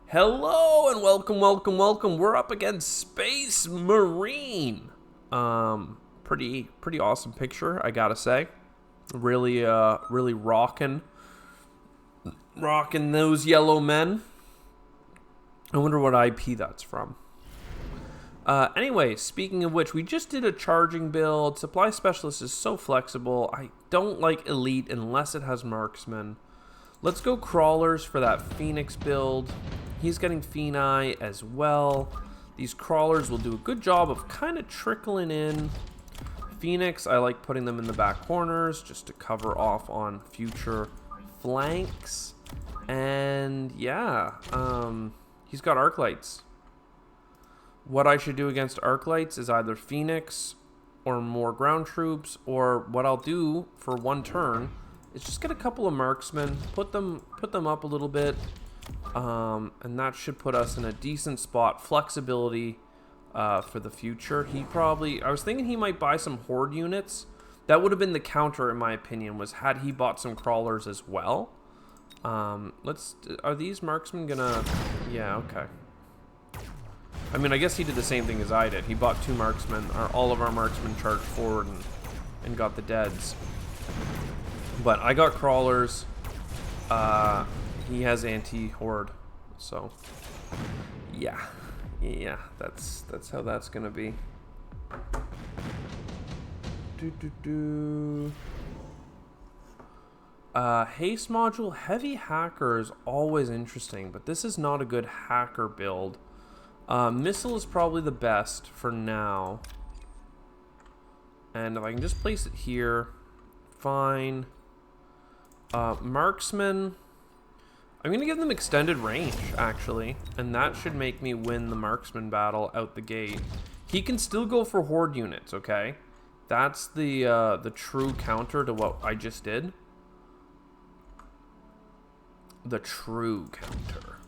Hello and welcome. We're up against Space Marine. Pretty awesome picture, I gotta say. Really rocking those yellow men. I wonder what IP that's from. Anyway, speaking of which, we just did a charging build. Supply Specialist is so flexible. I don't like Elite unless it has Marksman. Let's go Crawlers for that Phoenix build. He's getting Phenai as well. These Crawlers will do a good job of kind of trickling in. Phoenix, I like putting them in the back corners just to cover off on future flanks. And yeah, he's got Arc Lights. What I should do against Arc Lights is either Phoenix or more ground troops, or what I'll do for one turn is just get a couple of marksmen, put them up a little bit, and that should put us in a decent spot. Flexibility for the future. I was thinking he might buy some horde units. That would have been the counter, in my opinion, was had he bought some crawlers as well. Are these marksmen gonna? Yeah, okay. I mean, I guess he did the same thing as I did. He bought two marksmen. All of our marksmen charged forward and got the deads. But I got crawlers. He has anti-horde. So, yeah, that's how that's gonna be. Haste module, heavy hacker is always interesting, but this is not a good hacker build. Missile is probably the best for now. And if I can just place it here, fine. Marksman, I'm going to give them extended range, actually. And that should make me win the marksman battle out the gate. He can still go for horde units, okay? That's the true counter to what I just did. The true counter.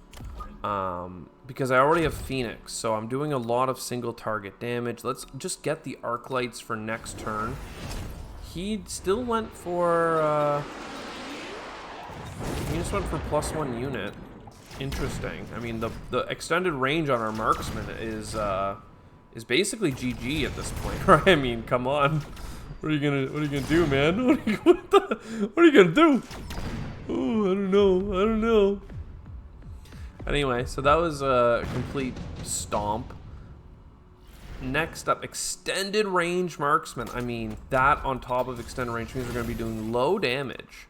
Because I already have Phoenix, so I'm doing a lot of single target damage. Let's just get the arc lights for next turn. He still went for he just went for +1 unit. Interesting. I mean, the extended range on our marksman is basically GG at this point, right? I mean, come on. What are you gonna do, man? What are you gonna do? Oh, I don't know. Anyway, so that was a complete stomp. Next up, extended range marksman. I mean, that on top of extended range means we're going to be doing low damage.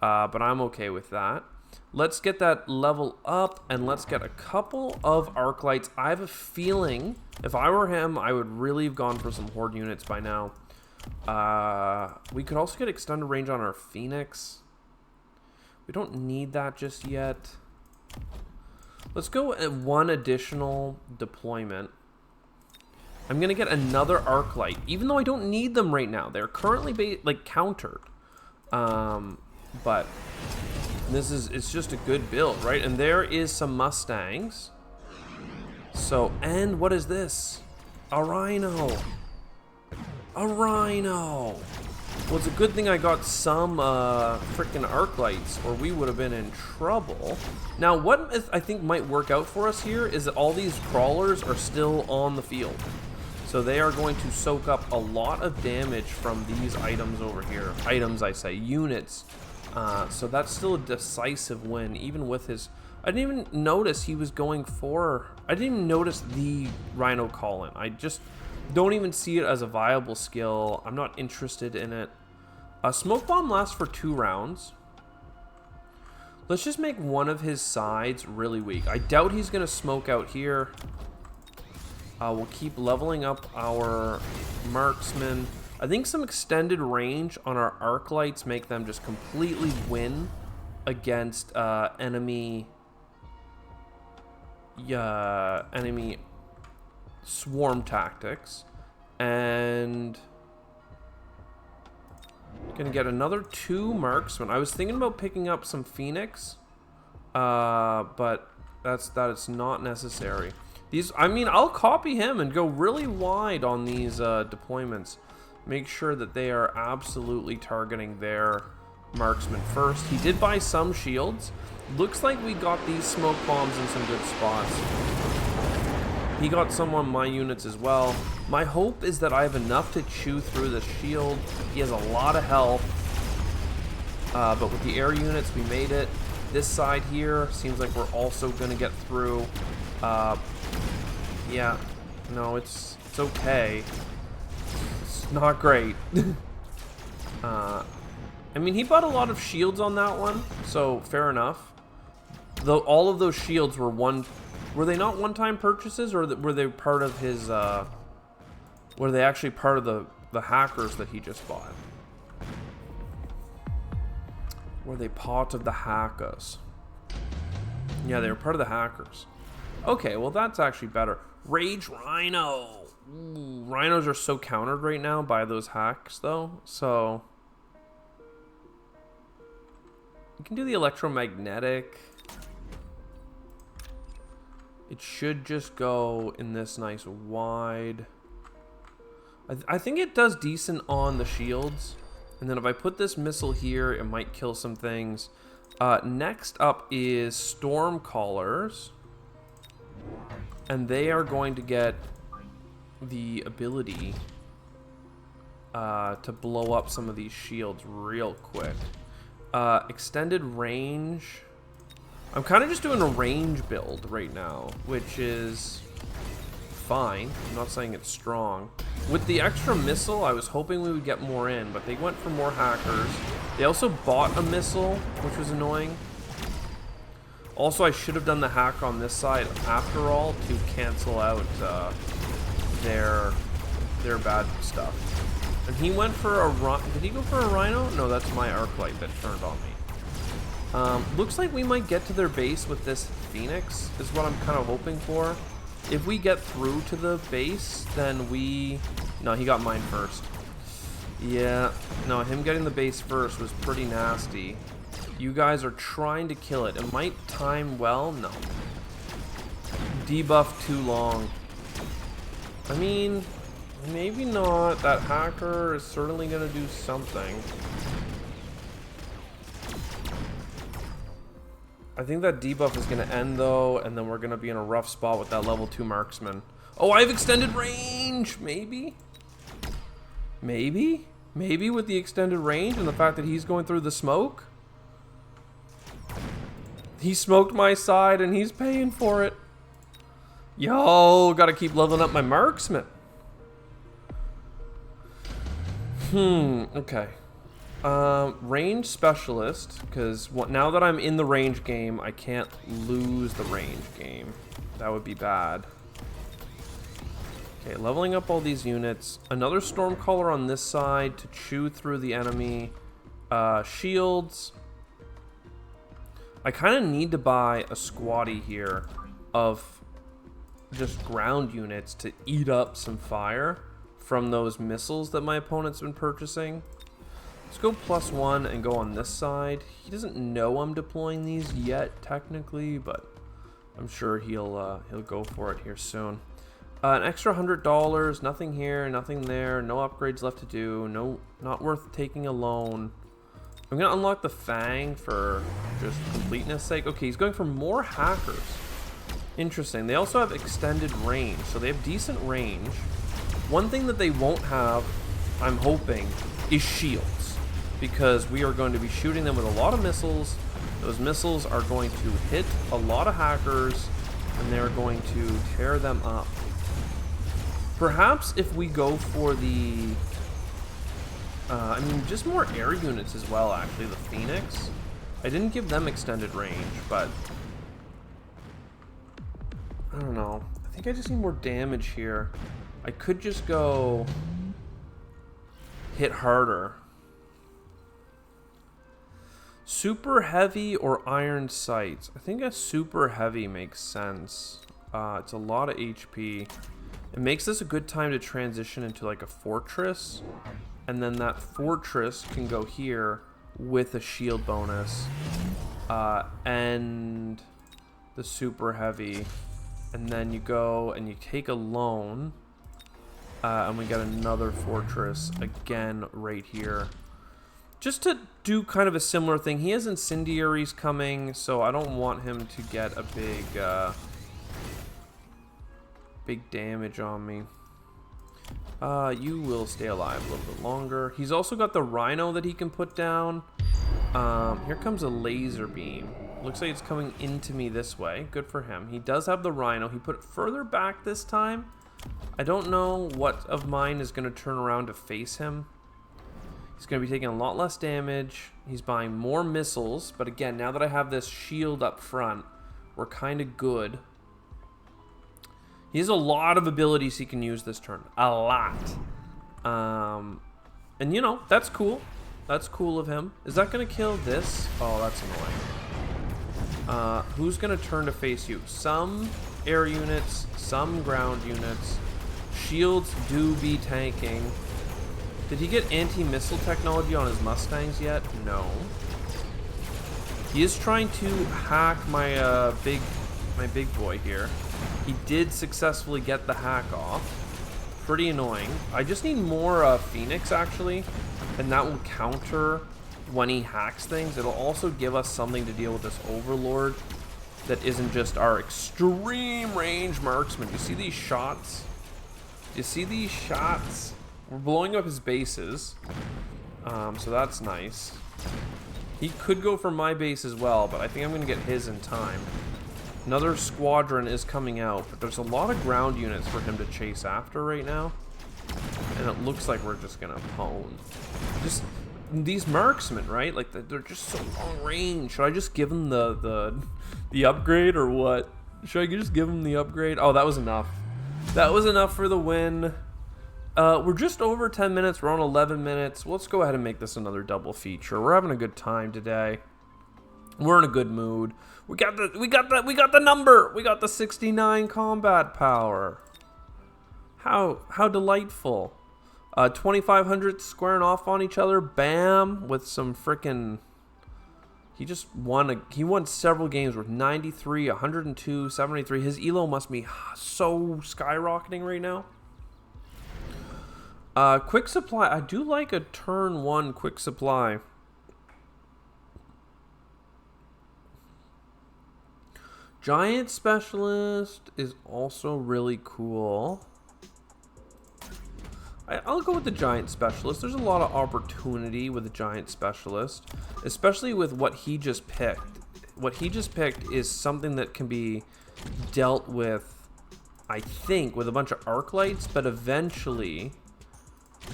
But I'm okay with that. Let's get that level up, and let's get a couple of arc lights. I have a feeling, if I were him, I would really have gone for some horde units by now. We could also get extended range on our Phoenix. We don't need that just yet. Let's go at one additional deployment. I'm going to get another arc light, even though I don't need them right now. They're currently countered. But it's just a good build, right? And there is some Mustangs. So, and what is this? A Rhino. A Rhino. Well, it's a good thing I got some freaking arc lights, or we would have been in trouble. Now, what I think might work out for us here is that all these crawlers are still on the field. So they are going to soak up a lot of damage from these items over here. Items, I say, units. So that's still a decisive win, even with his... I didn't even notice he was going for... I didn't even notice the Rhino call-in. I just... don't even see it as a viable skill. I'm not interested in it. Smoke bomb lasts for 2 rounds. Let's just make one of his sides really weak. I doubt he's going to smoke out here. We'll keep leveling up our marksmen. I think some extended range on our arc lights make them just completely win against enemy swarm tactics. And gonna get another 2 marksmen. I was thinking about picking up some Phoenix, but that is not necessary. I mean, I'll copy him and go really wide on these deployments. Make sure that they are absolutely targeting their marksman first. He did buy some shields. Looks like we got these smoke bombs in some good spots. He got some on my units as well. My hope is that I have enough to chew through the shield. He has a lot of health. But with the air units, we made it. This side here seems like we're also going to get through. Yeah. No, it's okay. It's not great. I mean, he bought a lot of shields on that one, so fair enough. Though all of those shields were they not one-time purchases, or were they part of his, were they actually part of the hackers that he just bought? Were they part of the hackers? Yeah, they were part of the hackers. Okay, well that's actually better. Rage Rhino! Ooh, rhinos are so countered right now by those hacks, though, so... You can do the electromagnetic. It should just go in this nice wide. I think it does decent on the shields. And then if I put this missile here, it might kill some things. Next up is Stormcallers. And they are going to get the ability to blow up some of these shields real quick. Extended range. I'm kind of just doing a range build right now, which is fine. I'm not saying it's strong. With the extra missile, I was hoping we would get more in, but they went for more hackers. They also bought a missile, which was annoying. Also, I should have done the hack on this side after all to cancel out their bad stuff. And he went for a rhino. Did he go for a rhino? No, that's my arc light that turned on me. Looks like we might get to their base with this Phoenix, is what I'm kind of hoping for. If we get through to the base, then we... No, he got mine first. Yeah, no, him getting the base first was pretty nasty. You guys are trying to kill it. It might time well. No. Debuff too long. I mean... Maybe not. That hacker is certainly going to do something. I think that debuff is going to end, though, and then we're going to be in a rough spot with that level 2 marksman. Oh, I have extended range! Maybe? Maybe? Maybe with the extended range and the fact that he's going through the smoke? He smoked my side, and he's paying for it. Yo, gotta keep leveling up my marksman. Okay. Range specialist, because now that I'm in the range game, I can't lose the range game. That would be bad. Okay, leveling up all these units. Another Stormcaller on this side to chew through the enemy. Shields. I kind of need to buy a squatty here of just ground units to eat up some fire from those missiles that my opponent's been purchasing. Let's go +1 and go on this side. He doesn't know I'm deploying these yet, technically, but I'm sure he'll go for it here soon. An extra $100, nothing here, nothing there, no upgrades left to do, no, not worth taking a loan. I'm gonna unlock the Fang for just completeness sake. Okay, he's going for more hackers. Interesting. They also have extended range, so they have decent range. One thing that they won't have, I'm hoping, is shields, because we are going to be shooting them with a lot of missiles. Those missiles are going to hit a lot of hackers, and they're going to tear them up. Perhaps if we go for the... I mean, just more air units as well, actually. The Phoenix. I didn't give them extended range, but... I don't know. I think I just need more damage here. I could just go... hit harder. Super heavy or iron sights? I think a super heavy makes sense. It's a lot of HP. It makes this a good time to transition into like a fortress. And then that fortress can go here with a shield bonus. And the super heavy. And then you go and you take a loan. And we get another fortress again right here. just to do kind of a similar thing. He has incendiaries coming, so I don't want him to get a big damage on me. You will stay alive a little bit longer. He's also got the rhino that he can put down. Here comes a laser beam. Looks like it's coming into me this way. Good for him. He does have the rhino. He put it further back this time. I don't know what of mine is going to turn around to face him. He's going to be taking a lot less damage. He's buying more missiles. But again, now that I have this shield up front, we're kind of good. He has a lot of abilities he can use this turn. A lot. And, you know, that's cool. That's cool of him. Is that going to kill this? Oh, that's annoying. Who's going to turn to face you? Some air units, some ground units. Shields do be tanking. Did he get anti-missile technology on his Mustangs yet? No. He is trying to hack my big boy here. He did successfully get the hack off. Pretty annoying. I just need more Phoenix, actually, and that will counter when he hacks things. It'll also give us something to deal with this Overlord that isn't just our extreme range marksman. You see these shots? You see these shots? We're blowing up his bases, so that's nice. He could go for my base as well, but I think I'm going to get his in time. Another squadron is coming out, but there's a lot of ground units for him to chase after right now. And it looks like we're just gonna pwn. Just these marksmen, right? Like they're just so long range. Should I just give him the upgrade or what? Should I just give him the upgrade? Oh, that was enough. That was enough for the win. We're just over 10 minutes. We're on 11 minutes. Let's go ahead and make this another double feature. We're having a good time today. We're in a good mood. We got the number. We got the 69 combat power. How delightful. 2,500 squaring off on each other. Bam, with some frickin'. He won several games with 93, 102, 73. His elo must be so skyrocketing right now. Quick supply. I do like a turn 1 quick supply. Giant Specialist is also really cool. I'll go with the Giant Specialist. There's a lot of opportunity with the Giant Specialist, especially with what he just picked. What he just picked is something that can be dealt with, I think, with a bunch of arc lights, but eventually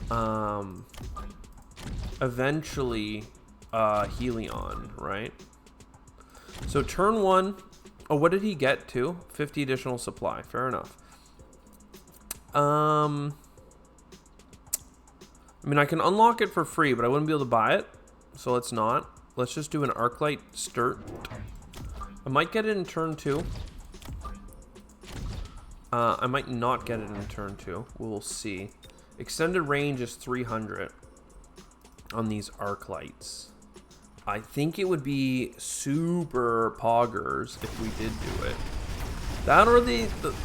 Helion, right? So turn 1. Oh, what did he get to? 50 additional supply. Fair enough. I mean, I can unlock it for free, but I wouldn't be able to buy it. So let's not. Let's just do an Arclight Sturt. I might get it in turn 2. I might not get it in turn 2. We'll see. Extended range is 300 on these Arclights. I think it would be super poggers if we did do it. That or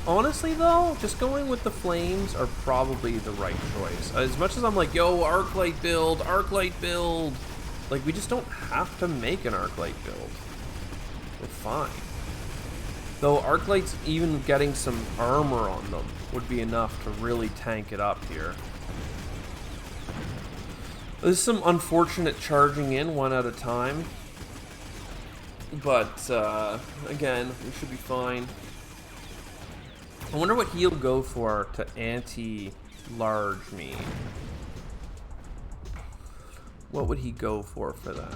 honestly though, just going with the flames are probably the right choice. As much as I'm like, yo, Arclight build, like we just don't have to make an Arclight build. We're fine. Though Arclights even getting some armor on them would be enough to really tank it up here. There's some unfortunate charging in one at a time. But, again, we should be fine. I wonder what he'll go for to anti-large me. What would he go for that?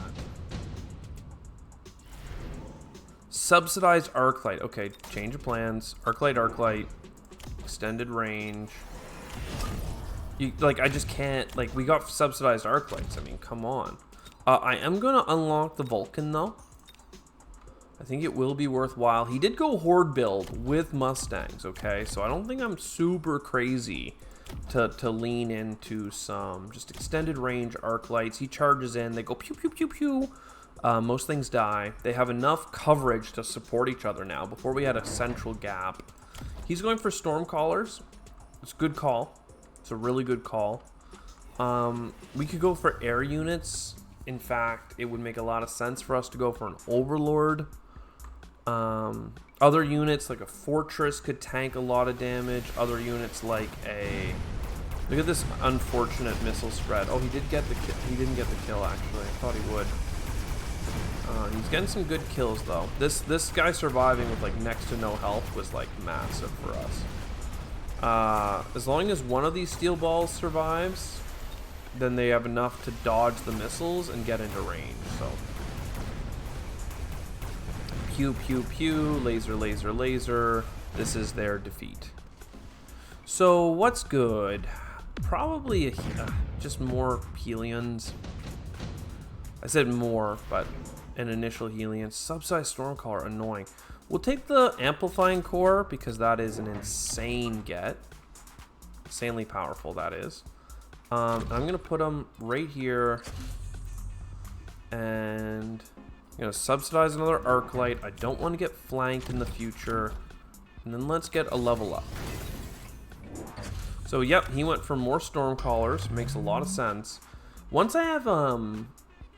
Subsidized Arclight. Okay, change of plans. Arclight. Extended range. I just can't, we got subsidized Arclights. I mean, come on. I am going to unlock the Vulcan, though. I think it will be worthwhile. He did go Horde build with Mustangs, okay? So I don't think I'm super crazy to lean into some just extended range Arclights. He charges in. They go pew, pew, pew, pew. Most things die. They have enough coverage to support each other now. Before we had a central gap. He's going for Stormcallers. It's a good call. It's a really good call. We could go for air units. in fact, it would make a lot of sense for us to go for an Overlord. Other units like a Fortress could tank a lot of damage. Other units like a... Look at this unfortunate missile spread. Oh, he did get the kill. He didn't get the kill, actually. I thought he would. He's getting some good kills, though. This guy surviving with, like, next to no health was, like, massive for us. As long as one of these steel balls survives, then they have enough to dodge the missiles and get into range, so... Pew, pew, pew, laser, laser, laser. This is their defeat. So, what's good? Probably just more Helions. I said more, but an initial Helion. Subsized Stormcaller, annoying. We'll take the Amplifying Core, because that is an insane get. Insanely powerful, that is. I'm going to put them right here. And... I'm going to subsidize another Arc Light. I don't want to get flanked in the future. And then let's get a level up. So, yep, he went for more Stormcallers. Makes a lot of sense. Once I have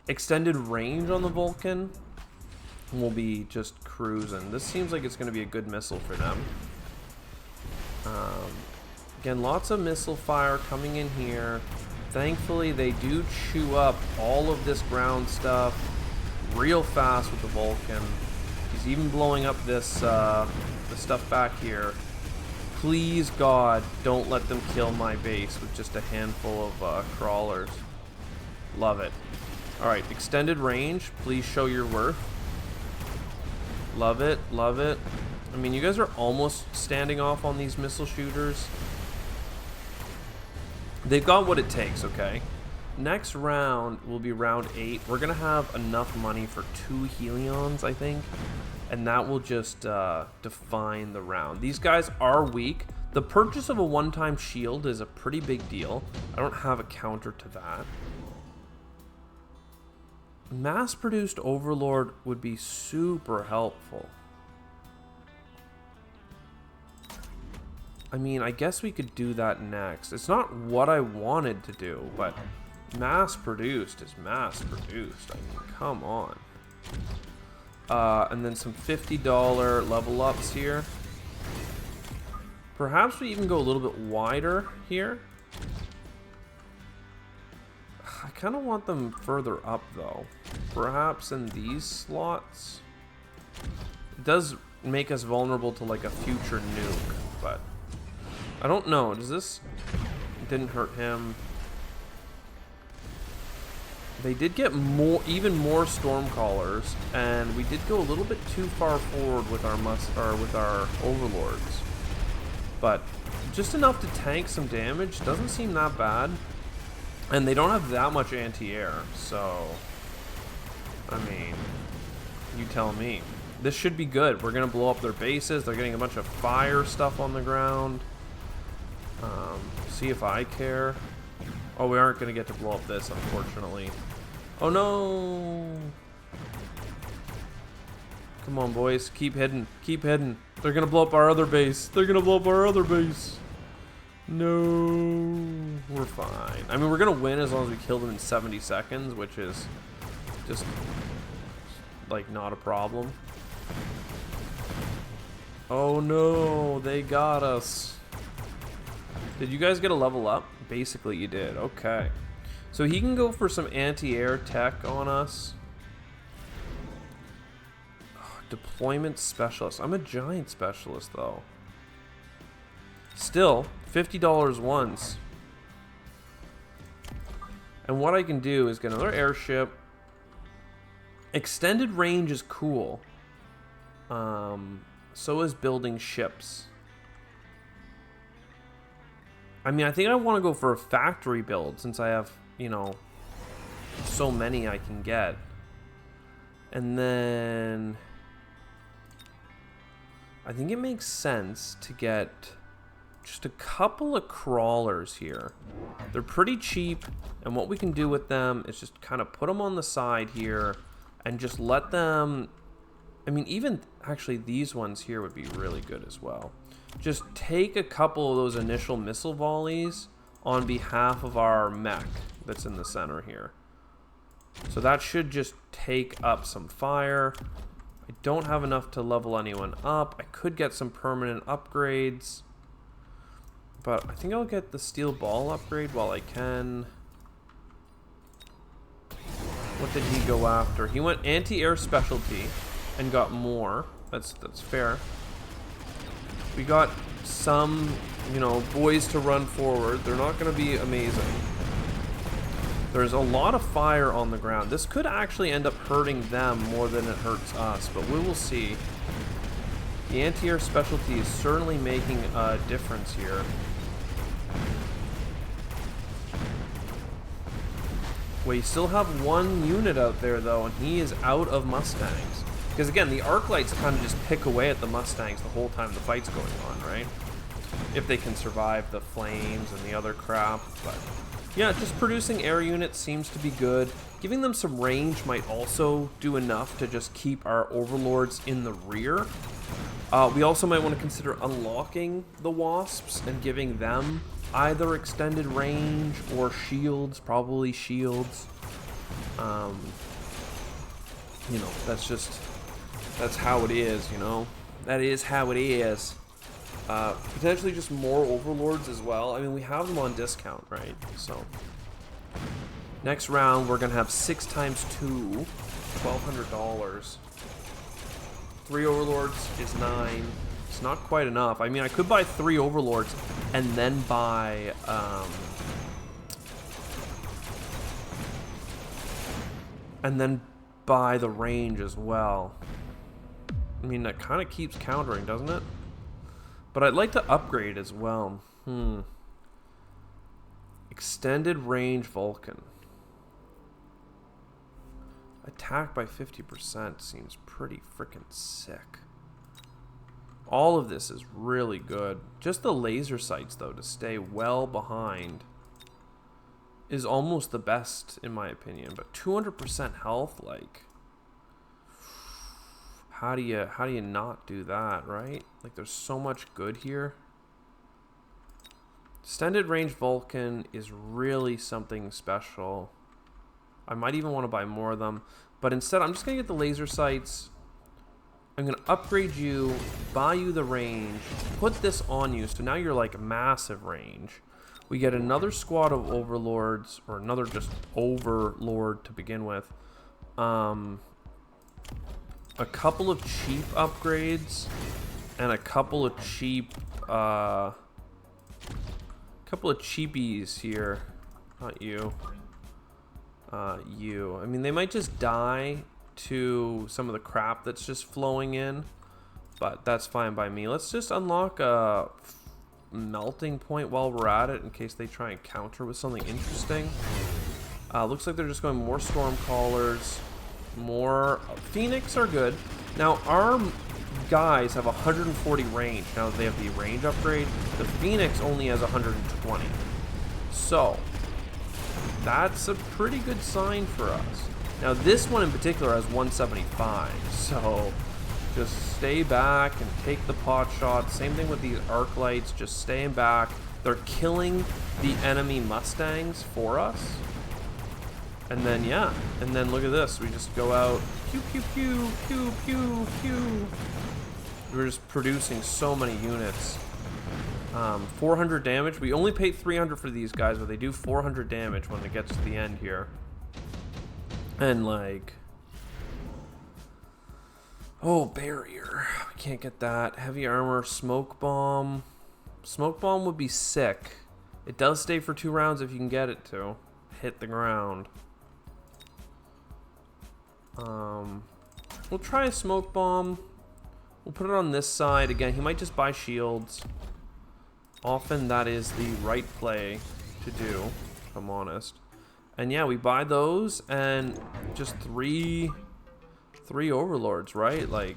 extended range on the Vulcan, we'll be just cruising. This seems like it's going to be a good missile for them. Again, lots of missile fire coming in here. Thankfully, they do chew up all of this ground stuff real fast with the Vulcan. He's even blowing up this the stuff back here. Please, God, don't let them kill my base with just a handful of crawlers. Love it. Alright, extended range. Please show your worth. Love it, love it. I mean, you guys are almost standing off on these missile shooters. They've got what it takes, okay? Next round will be round 8. We're going to have enough money for 2 Helions, I think. And that will just define the round. These guys are weak. The purchase of a one-time shield is a pretty big deal. I don't have a counter to that. Mass-produced Overlord would be super helpful. I mean, I guess we could do that next. It's not what I wanted to do, but... mass-produced is mass-produced. I mean, come on. And then some $50 level ups here. Perhaps we even go a little bit wider here. I kind of want them further up, though. Perhaps in these slots. It does make us vulnerable to, like, a future nuke, but... I don't know. Does this... It didn't hurt him. They did get even more Stormcallers, and we did go a little bit too far forward with our Overlords. But just enough to tank some damage. Doesn't seem that bad. And they don't have that much anti-air, so... I mean, you tell me. This should be good. We're going to blow up their bases. They're getting a bunch of fire stuff on the ground. See if I care. Oh, we aren't going to get to blow up this, unfortunately. Oh, no! Come on, boys. Keep hitting. Keep hitting. They're going to blow up our other base. They're going to blow up our other base. No. We're fine. I mean, we're going to win as long as we kill them in 70 seconds, which is just, like, not a problem. Oh, no. They got us. Did you guys get a level up? Basically, you did. Okay. So he can go for some anti-air tech on us. Oh, deployment specialist. I'm a giant specialist, though. Still, $50 once. And what I can do is get another airship. Extended range is cool. So is building ships. I mean, I think I want to go for a factory build since I have, you know, so many I can get. And then I think it makes sense to get just a couple of crawlers here. They're pretty cheap, and what we can do with them is just kind of put them on the side here and just let them... I mean, even actually these ones here would be really good as well. Just take a couple of those initial missile volleys on behalf of our mech that's in the center here. So that should just take up some fire. I don't have enough to level anyone up. I could get some permanent upgrades. But I think I'll get the steel ball upgrade while I can. What did he go after? He went anti-air specialty and got more. That's fair. We got some, you know, boys to run forward. They're not going to be amazing. There's a lot of fire on the ground. This could actually end up hurting them more than it hurts us, but we will see. The anti-air specialty is certainly making a difference here. We still have one unit out there, though, and he is out of Mustangs. Because, again, the arc lights kind of just pick away at the Mustangs the whole time the fight's going on, right? If they can survive the flames and the other crap, but... yeah, just producing air units seems to be good. Giving them some range might also do enough to just keep our overlords in the rear. We also might want to consider unlocking the wasps and giving them either extended range or shields, probably shields. You know, that's how it is, you know. That is how it is. Potentially just more overlords as well. I mean, we have them on discount, right? So next round we're gonna have 6 times 2, $1,200. 3 overlords is 9. It's not quite enough. I mean, I could buy 3 overlords and then buy the range as well. I mean, that kind of keeps countering, doesn't it? But I'd like to upgrade as well. Extended range Vulcan. Attack by 50% seems pretty freaking sick. All of this is really good. Just the laser sights, though, to stay well behind is almost the best, in my opinion. But 200% health, like... How do you not do that, right? Like, there's so much good here. Extended range Vulcan is really something special. I might even want to buy more of them. But instead, I'm just going to get the laser sights. I'm going to upgrade you, buy you the range, put this on you. So now you're like massive range. We get another squad of overlords, or another just overlord to begin with. A couple of cheap upgrades and a couple of cheap cheapies here. Not you. You. I mean, they might just die to some of the crap that's just flowing in, but that's fine by me. Let's just unlock a melting point while we're at it in case they try and counter with something interesting. Looks like they're just going more Stormcallers. More Phoenix are good. Now our guys have 140 range. Now they have the range upgrade. The Phoenix only has 120. So that's a pretty good sign for us. Now this one in particular has 175. So just stay back and take the pot shots. Same thing with these arc lights. Just staying back. They're killing the enemy Mustangs for us. And then, yeah. And then look at this. We just go out. Pew, pew, pew, pew, pew, pew. We're just producing so many units. 400 damage. We only paid 300 for these guys, but they do 400 damage when it gets to the end here. And, like... oh, barrier. We can't get that. Heavy armor. Smoke bomb. Smoke bomb would be sick. It does stay for 2 rounds if you can get it to. Hit the ground. We'll try a smoke bomb. We'll put it on this side. Again, he might just buy shields. Often that is the right play to do, if I'm honest. And yeah, we buy those and just three overlords, right? Like,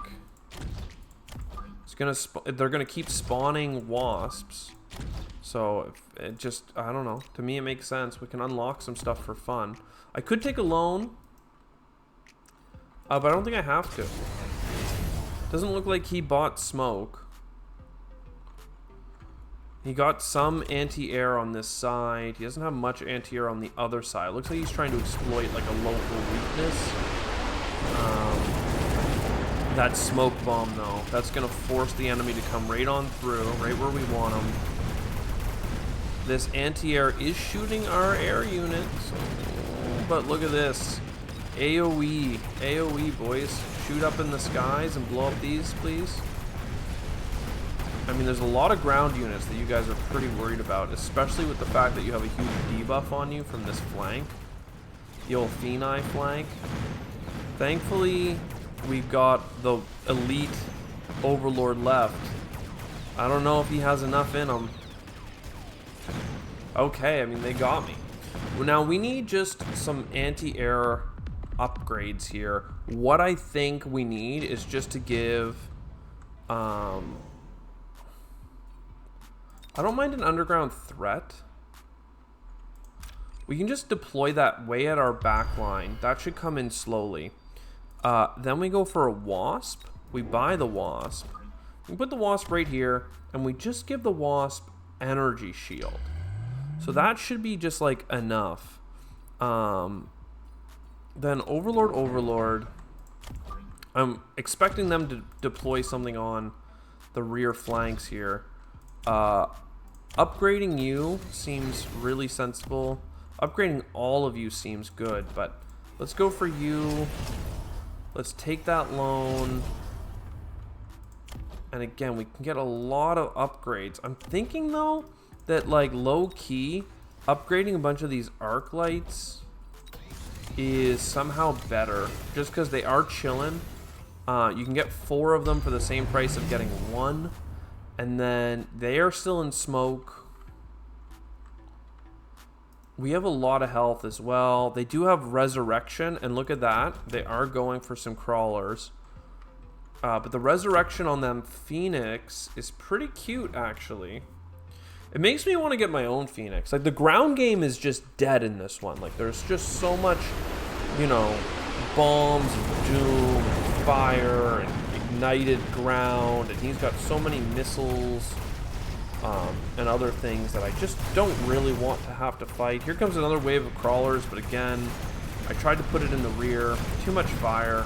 it's gonna they're gonna keep spawning wasps. So if it just, I don't know. To me, it makes sense. We can unlock some stuff for fun. I could take a loan. But I don't think I have to. Doesn't look like he bought smoke. He got some anti-air on this side. He doesn't have much anti-air on the other side. Looks like he's trying to exploit like a local weakness. That smoke bomb though, that's gonna force the enemy to come right on through, right where we want him. This anti-air is shooting our air units, but look at this. AoE, AoE boys. Shoot up in the skies and blow up these, please. I mean, there's a lot of ground units that you guys are pretty worried about, especially with the fact that you have a huge debuff on you from this flank. The old Phenai flank. Thankfully, we've got the elite Overlord left. I don't know if he has enough in him. Okay, I mean, they got me. Well, now, we need just some anti-air upgrades here. What I think we need is just to give... I don't mind an underground threat. We can just deploy that way at our back line. That should come in slowly. Then we go for a wasp. We buy the wasp. We put the wasp right here, and we just give the wasp energy shield. So that should be just like enough. Then Overlord. I'm expecting them to deploy something on the rear flanks here. Upgrading you seems really sensible. Upgrading all of you seems good, but let's go for you. Let's take that loan. And again, we can get a lot of upgrades. I'm thinking though that like low key upgrading a bunch of these arc lights is somehow better just because they are chilling. You can get 4 of them for the same price of getting 1. And then they are still in smoke. We have a lot of health as well. They do have resurrection, and look at that. They are going for some crawlers. But the resurrection on them Phoenix is pretty cute, actually. It makes me want to get my own Phoenix. Like, the ground game is just dead in this one. Like, there's just so much, you know, bombs, doom, fire, and ignited ground, and he's got so many missiles and other things that I just don't really want to have to fight. Here comes another wave of crawlers, but again, I tried to put it in the rear. Too much fire.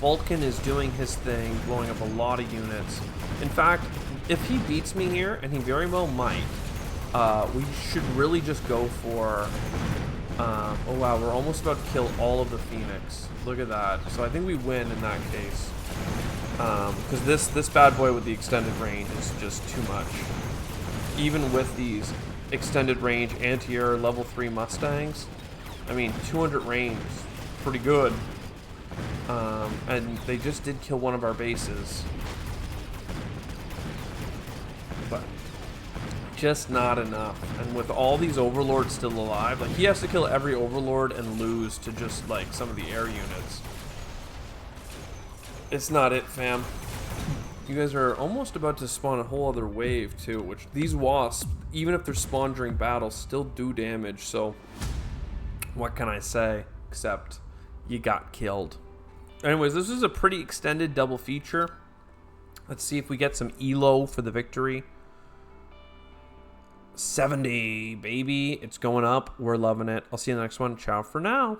Vulcan is doing his thing, blowing up a lot of units. In fact, if he beats me here, and he very well might, we should really just go for... oh wow, we're almost about to kill all of the Phoenix. Look at that. So I think we win in that case. Because this bad boy with the extended range is just too much. Even with these extended range anti-air level 3 Mustangs, I mean, 200 range is pretty good. And they just did kill one of our bases. But just not enough. And with all these Overlords still alive, like, he has to kill every Overlord and lose to just, like, some of the air units. It's not it, fam. You guys are almost about to spawn a whole other wave, too, which these wasps, even if they're spawned during battle, still do damage, so what can I say? Except you got killed. Anyways, this is a pretty extended double feature. Let's see if we get some ELO for the victory. 70, baby. It's going up. We're loving it. I'll see you in the next one. Ciao for now.